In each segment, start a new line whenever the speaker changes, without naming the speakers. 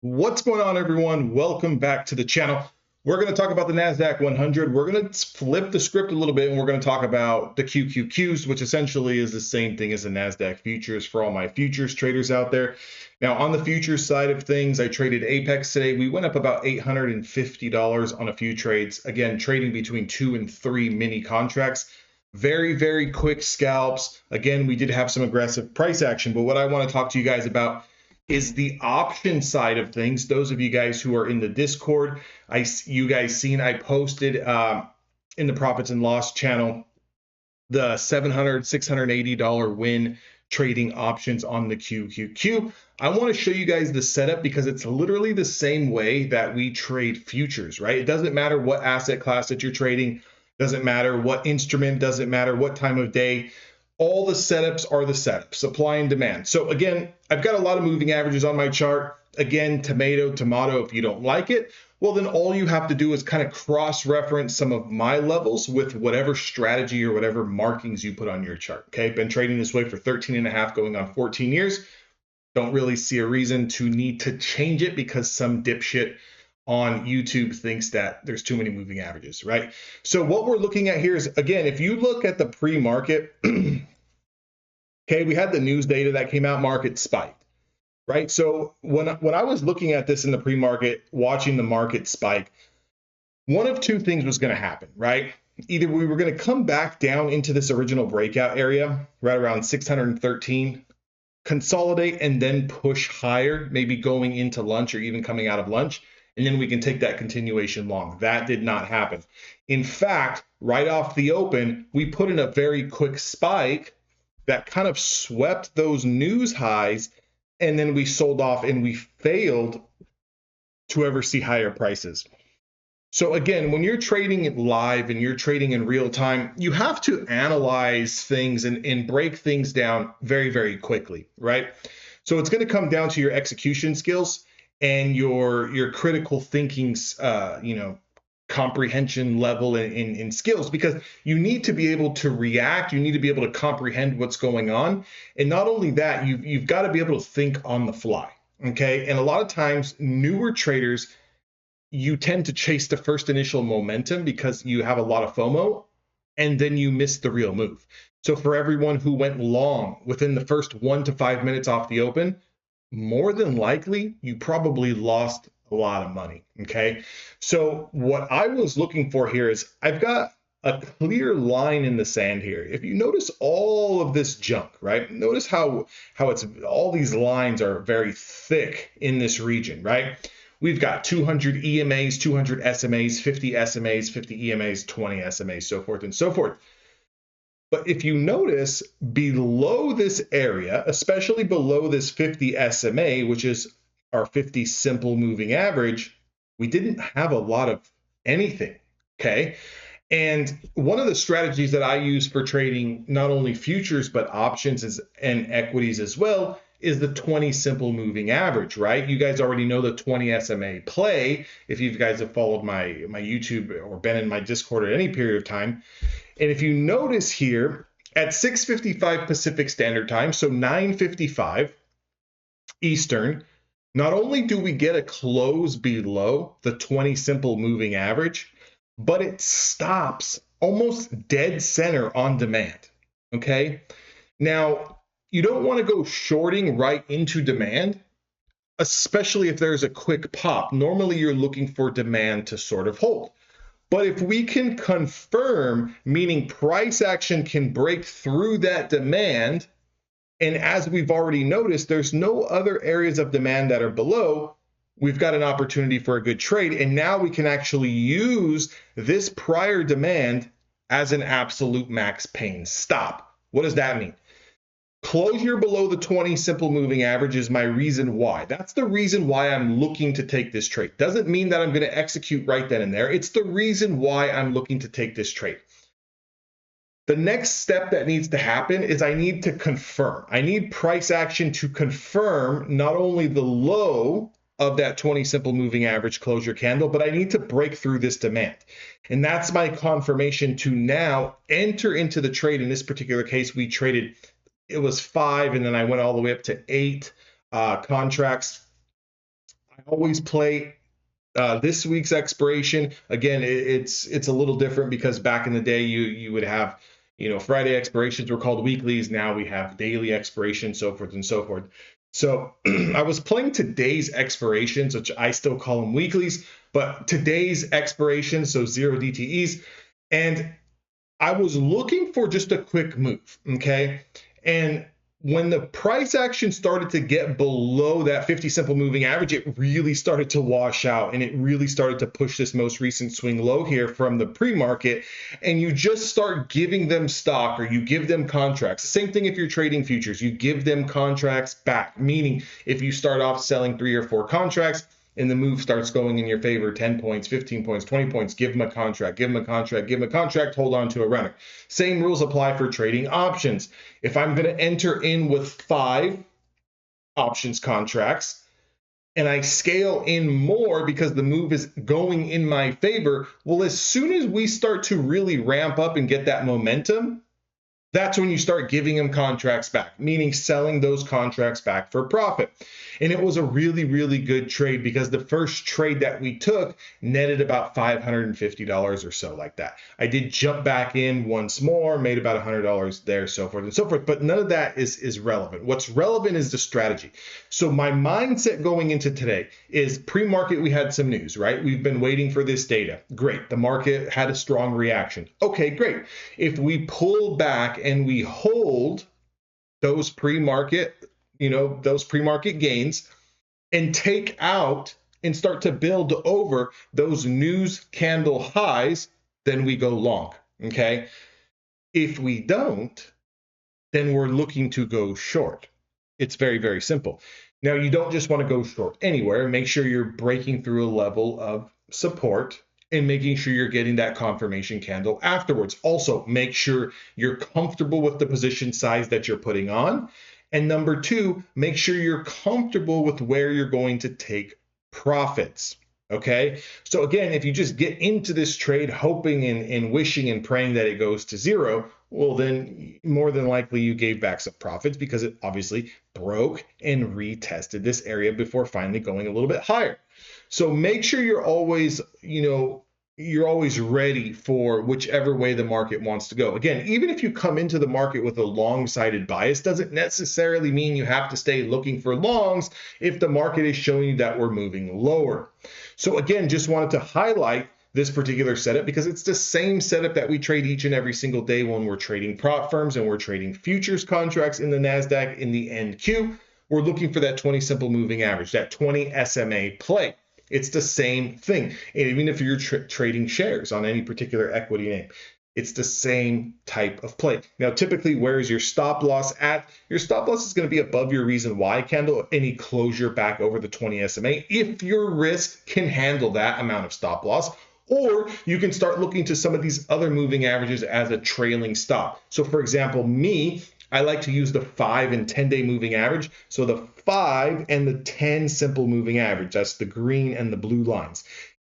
What's going on, everyone? Welcome back to the channel. We're going to talk about the Nasdaq 100. We're going to flip the script a little bit, and we're going to talk about the QQQs, which essentially is the same thing as the Nasdaq futures for all my futures traders out there. Now, on the futures side of things, I traded Apex today. We went up about $850 on a few trades. Again, trading between 2 and 3 mini contracts. Very, very quick scalps. Again, we did have some aggressive price action, but what I want to talk to you guys about is the option side of things. Those of you guys who are in the Discord, you guys seen I posted in the profits and loss channel the $680 win trading options on the QQQ. I want to show you guys the setup because it's literally the same way that we trade futures, right? It doesn't matter what asset class that you're trading, doesn't matter what instrument, doesn't matter what time of day. All the setups are the setups, supply and demand. So again, I've got a lot of moving averages on my chart. Again, tomato, if you don't like it, well, then all you have to do is kind of cross-reference some of my levels with whatever strategy or whatever markings you put on your chart, okay? Been trading this way for 13 and a half, going on 14 years. Don't really see a reason to need to change it because some dipshit on YouTube thinks that there's too many moving averages, right? So what we're looking at here is, again, if you look at the pre-market, okay, we had the news data that came out, market spiked, right? So when I was looking at this in the pre-market, watching the market spike, one of two things was going to happen, right? Either we were going to come back down into this original breakout area, right around 613, consolidate, and then push higher, maybe going into lunch or even coming out of lunch. And then we can take that continuation long. That did not happen. In fact, right off the open, we put in a very quick spike that kind of swept those news highs, and then we sold off and we failed to ever see higher prices. So again, when you're trading it live and you're trading in real time, you have to analyze things and break things down very, very quickly, right? So it's going to come down to your execution skills and your critical thinking, comprehension level in skills, because you need to be able to react. You need to be able to comprehend what's going on. And not only that, you've got to be able to think on the fly. Okay. And a lot of times newer traders, you tend to chase the first initial momentum because you have a lot of FOMO, and then you miss the real move. So for everyone who went long within the first 1 to 5 minutes off the open, more than likely, you probably lost a lot of money, okay? So what I was looking for here is I've got a clear line in the sand here. If you notice all of this junk, right? Notice how it's all these lines are very thick in this region, right? We've got 200 EMAs, 200 SMAs, 50 SMAs, 50 EMAs, 20 SMAs, so forth and so forth. But if you notice below this area, especially below this 50 SMA, which is our 50 simple moving average, we didn't have a lot of anything, okay? And one of the strategies that I use for trading not only futures, but options and equities as well is the 20 simple moving average, right? You guys already know the 20 SMA play if you guys have followed my YouTube or been in my Discord at any period of time. And if you notice here at 6:55 Pacific Standard Time, so 9:55 Eastern, not only do we get a close below the 20 simple moving average, but it stops almost dead center on demand, okay? Now, you don't want to go shorting right into demand, especially if there's a quick pop. Normally, you're looking for demand to sort of hold. But if we can confirm, meaning price action can break through that demand, and as we've already noticed, there's no other areas of demand that are below, we've got an opportunity for a good trade. And now we can actually use this prior demand as an absolute max pain stop. What does that mean? Closure below the 20 simple moving average is my reason why. That's the reason why I'm looking to take this trade. Doesn't mean that I'm going to execute right then and there. It's the reason why I'm looking to take this trade. The next step that needs to happen is I need to confirm. I need price action to confirm not only the low of that 20 simple moving average closure candle, but I need to break through this demand. And that's my confirmation to now enter into the trade. In this particular case, we traded, it was 5, and then I went all the way up to 8 contracts. always play this week's expiration. Again, it's a little different because back in the day you would have, Friday expirations were called weeklies. Now we have daily expirations, so forth and so forth. So I was playing today's expirations, which I still call them weeklies, but today's expirations, so 0 DTEs, and I was looking for just a quick move, okay? And when the price action started to get below that 50 simple moving average, it really started to wash out and it really started to push this most recent swing low here from the pre-market. And you just start giving them stock, or you give them contracts. Same thing if you're trading futures, you give them contracts back, meaning if you start off selling 3 or 4 contracts, and the move starts going in your favor, 10 points, 15 points, 20 points, give them a contract, give them a contract, give them a contract, hold on to a runner. Same rules apply for trading options. If I'm going to enter in with 5 options contracts and I scale in more because the move is going in my favor, well, as soon as we start to really ramp up and get that momentum, that's when you start giving them contracts back, meaning selling those contracts back for profit. And it was a really, really good trade because the first trade that we took netted about $550 or so, like that. I did jump back in once more, made about $100 there, so forth and so forth, but none of that is relevant. What's relevant is the strategy. So my mindset going into today is pre-market, we had some news, right? We've been waiting for this data. Great. The market had a strong reaction. Okay, great. If we pull back and we hold those pre-market, those pre-market gains and take out and start to build over those news candle highs, then we go long, okay? If we don't, then we're looking to go short. It's very, very simple. Now, you don't just want to go short anywhere. Make sure you're breaking through a level of support and making sure you're getting that confirmation candle afterwards. Also, make sure you're comfortable with the position size that you're putting on. And number 2, make sure you're comfortable with where you're going to take profits. Okay. So again, if you just get into this trade hoping and wishing and praying that it goes to 0, well, then more than likely you gave back some profits because it obviously broke and retested this area before finally going a little bit higher. So make sure you're always, you're always ready for whichever way the market wants to go. Again, even if you come into the market with a long-sided bias, doesn't necessarily mean you have to stay looking for longs if the market is showing you that we're moving lower. So again, just wanted to highlight this particular setup because it's the same setup that we trade each and every single day when we're trading prop firms and we're trading futures contracts in the Nasdaq in the NQ. We're looking for that 20 simple moving average, that 20 SMA play. It's the same thing. And even if you're trading shares on any particular equity name, it's the same type of play. Now, typically, where is your stop loss at? Your stop loss is going to be above your reason why candle, any closure back over the 20 SMA, if your risk can handle that amount of stop loss. Or you can start looking to some of these other moving averages as a trailing stop. So for example, I like to use the 5 and 10-day moving average. So the 5 and the 10 simple moving average, that's the green and the blue lines.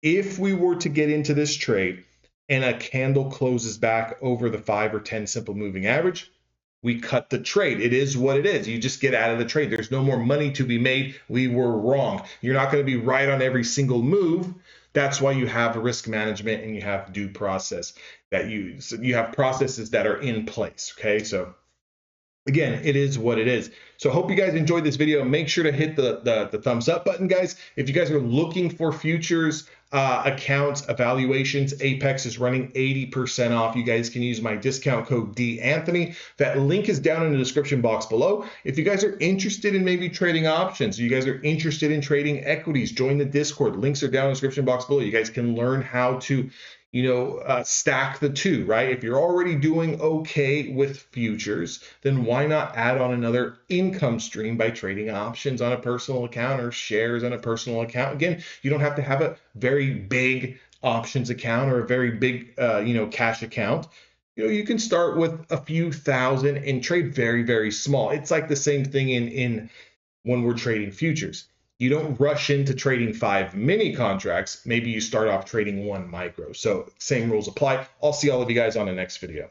If we were to get into this trade and a candle closes back over the 5 or 10 simple moving average, we cut the trade. It is what it is. You just get out of the trade. There's no more money to be made. We were wrong. You're not going to be right on every single move. That's why you have risk management and you have due process that you have processes that are in place. Okay, so again, it is what it is. So I hope you guys enjoyed this video. Make sure to hit the thumbs up button, guys. If you guys are looking for futures accounts evaluations, Apex is running 80% off. You guys can use my discount code DAnthony. That link is down in the description box below. If you guys are interested in maybe trading options, you guys are interested in trading equities, join the Discord. Links are down in the description box below. You guys can learn how to stack the two, right? If you're already doing okay with futures, then why not add on another income stream by trading options on a personal account or shares on a personal account? Again, you don't have to have a very big options account or a very big, cash account. You can start with a few thousand and trade very, very small. It's like the same thing in when we're trading futures. You don't rush into trading 5 mini contracts. Maybe you start off trading 1 micro. So same rules apply. I'll see all of you guys on the next video.